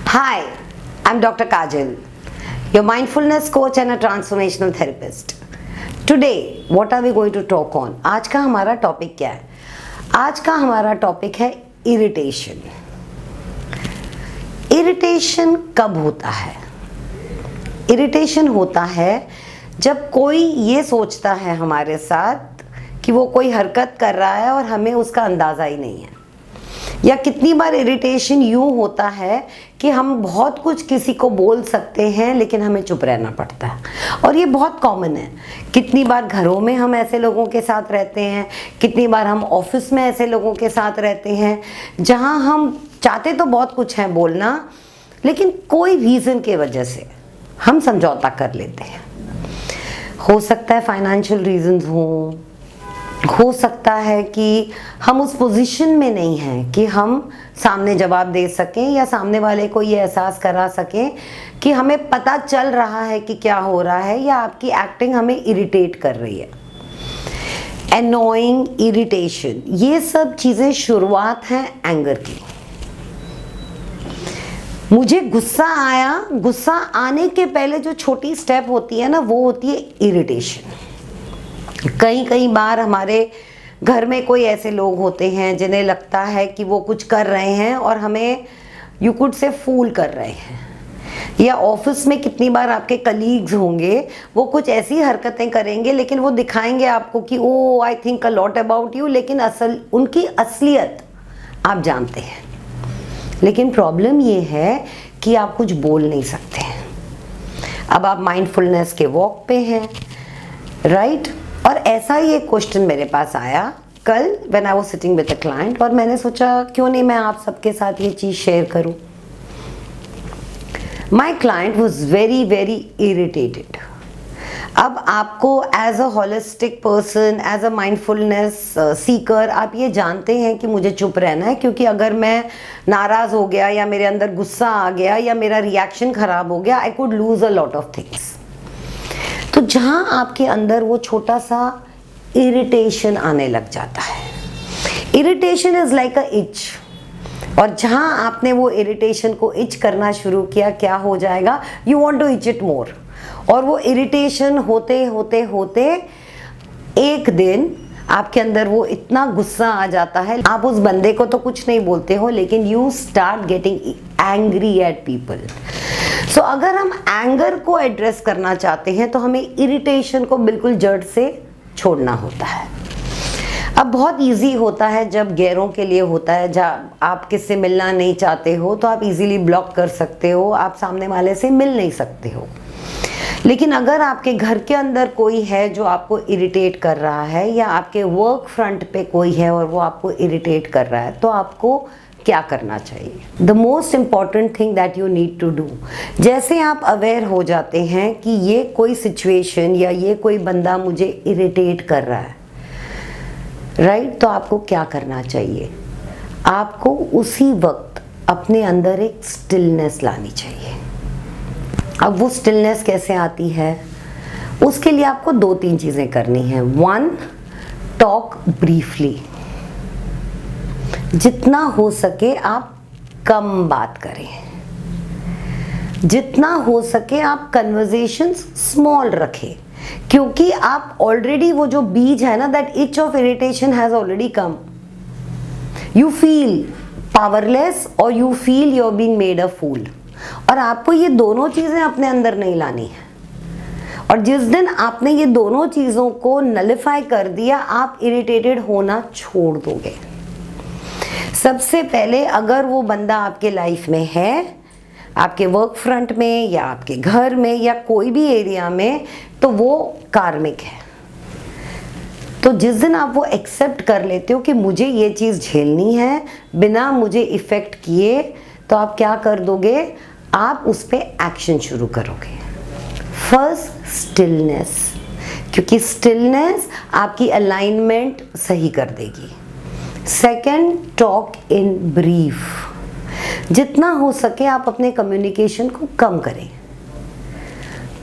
Hi, I'm Dr. Kajal, your mindfulness coach and a transformational therapist. Today, what are we going to talk on? आज का हमारा topic क्या है? आज का हमारा टॉपिक है इरिटेशन. इरिटेशन कब होता है? इरिटेशन होता है जब कोई ये सोचता है हमारे साथ कि वो कोई हरकत कर रहा है और हमें उसका अंदाज़ा ही नहीं है. या कितनी बार इरिटेशन यूँ होता है कि हम बहुत कुछ किसी को बोल सकते हैं लेकिन हमें चुप रहना पड़ता है. और ये बहुत कॉमन है. कितनी बार घरों में हम ऐसे लोगों के साथ रहते हैं, कितनी बार हम ऑफिस में ऐसे लोगों के साथ रहते हैं जहाँ हम चाहते तो बहुत कुछ है बोलना, लेकिन कोई रीज़न के वजह से हम समझौता कर लेते हैं. हो सकता है फाइनेंशियल रीजंस हो सकता है कि हम उस पोजीशन में नहीं हैं कि हम सामने जवाब दे सकें या सामने वाले को ये एहसास करा सकें कि हमें पता चल रहा है कि क्या हो रहा है या आपकी एक्टिंग हमें इरिटेट कर रही है. एनोइंग, इरिटेशन, ये सब चीज़ें शुरुआत है एंगर की. मुझे गुस्सा आया, गुस्सा आने के पहले जो छोटी स्टेप होती है ना, वो होती है इरिटेशन. कई बार हमारे घर में कोई ऐसे लोग होते हैं जिन्हें लगता है कि वो कुछ कर रहे हैं और हमें यू कुड से फूल कर रहे हैं. या ऑफिस में कितनी बार आपके कलीग्स होंगे, वो कुछ ऐसी हरकतें करेंगे लेकिन वो दिखाएंगे आपको कि oh I think a lot about you, लेकिन उनकी असलियत आप जानते हैं. लेकिन प्रॉब्लम ये है कि आप कुछ बोल नहीं सकते हैं. अब आप माइंडफुलनेस के वॉक पे हैं, राइट? और ऐसा ही एक क्वेश्चन मेरे पास आया कल when I was sitting with a client, और मैंने सोचा क्यों नहीं मैं आप सबके साथ ये चीज़ शेयर करूं. My client was very irritated. अब आपको as a holistic person, as a mindfulness seeker, आप ये जानते हैं कि मुझे चुप रहना है, क्योंकि अगर मैं नाराज़ हो गया या मेरे अंदर गुस्सा आ गया या मेरा रिएक्शन ख़राब हो गया, I could lose a lot of things. तो जहाँ आपके अंदर वो छोटा सा इरिटेशन आने लग जाता है, irritation is like a etch, और जहाँ आपने वो इरिटेशन को इच करना शुरू किया, क्या हो जाएगा? You want to itch it more. और वो इरिटेशन होते होते होते एक दिन आपके अंदर वो इतना गुस्सा आ जाता है, आप उस बंदे को तो कुछ नहीं बोलते हो लेकिन you start getting angry at people. So अगर हम एंगर को एड्रेस करना चाहते हैं तो हमें इरिटेशन को बिल्कुल जड़ से छोड़ना होता है. अब बहुत इजी होता है जब गैरों के लिए होता है, जब आप किससे मिलना नहीं चाहते हो तो आप इजीली ब्लॉक कर सकते हो, आप सामने वाले से मिल नहीं सकते हो. लेकिन अगर आपके घर के अंदर कोई है जो आपको इरिटेट कर रहा है, या आपके वर्क फ्रंट पे कोई है और वो आपको इरिटेट कर रहा है, तो आपको क्या करना चाहिए? The most important thing that you need to do, जैसे आप अवेयर हो जाते हैं कि ये कोई सिचुएशन या ये कोई बंदा मुझे इरिटेट कर रहा है, राइट? तो आपको क्या करना चाहिए? आपको उसी वक्त अपने अंदर एक स्टिलनेस लानी चाहिए. अब वो स्टिलनेस कैसे आती है? उसके लिए आपको 2-3 चीज़ें करनी हैं. 1, टॉक ब्रीफली. जितना हो सके आप कम बात करें. जितना हो सके आप कन्वर्सेशंस स्मॉल रखें, क्योंकि आप ऑलरेडी वो जो बीज है ना, that itch of irritation has already come. You feel powerless और you feel you are being made a fool. और आपको ये दोनों चीज़ें अपने अंदर नहीं लानी है. और जिस दिन आपने ये दोनों चीज़ों को नलिफाई कर दिया, आप इरिटेटेड होना छोड़ दोगे. सबसे पहले अगर वो बंदा आपके लाइफ में है, आपके वर्क फ्रंट में या आपके घर में या कोई भी एरिया में, तो वो कार्मिक है. तो जिस दिन आप वो एक्सेप्ट कर लेते हो कि मुझे ये चीज़ झेलनी है बिना मुझे इफ़ेक्ट किए, तो आप क्या कर दोगे? आप उस पर एक्शन शुरू करोगे. फर्स्ट, स्टिलनेस, क्योंकि स्टिलनेस आपकी अलाइनमेंट सही कर देगी. Second, talk in brief. जितना हो सके आप अपने कम्युनिकेशन को कम करें.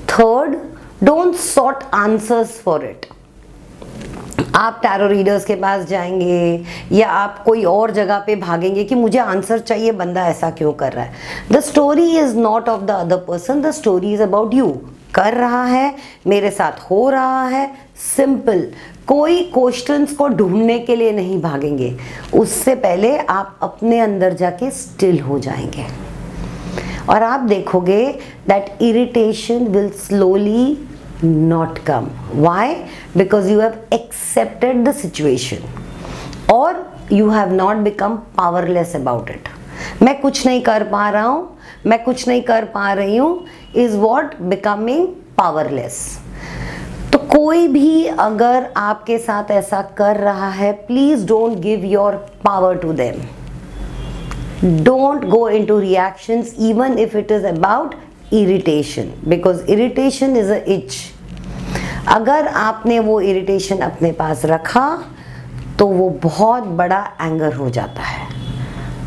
Third, don't sort answers for it. आप टैरो रीडर्स के पास जाएंगे या आप कोई और जगह पे भागेंगे कि मुझे आंसर चाहिए, बंदा ऐसा क्यों कर रहा है। The story is not of the other person, the story is about you. कर रहा है, मेरे साथ हो रहा है, सिंपल। कोई क्वेश्चंस को ढूंढने के लिए नहीं भागेंगे, उससे पहले आप अपने अंदर जाके स्टिल हो जाएंगे और आप देखोगे that irritation will slowly not come. Why? Because you have accepted the situation or you have not become powerless about it. मैं कुछ नहीं कर पा रहा हूँ, मैं कुछ नहीं कर पा रही हूँ is what becoming powerless. तो कोई भी अगर आपके साथ ऐसा कर रहा है, please don't give your power to them. Don't go into reactions even if it is about irritation, because irritation is a itch. अगर आपने वो इरिटेशन अपने पास रखा तो वो बहुत बड़ा एंगर हो जाता है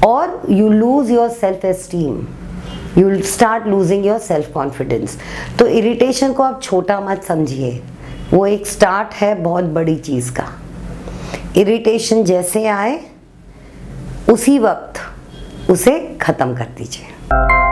और you lose your self esteem, you will start losing your self confidence. तो इरिटेशन को आप छोटा मत समझिए, वो एक स्टार्ट है बहुत बड़ी चीज़ का। इरिटेशन जैसे आए उसी वक्त उसे ख़त्म कर दीजिए।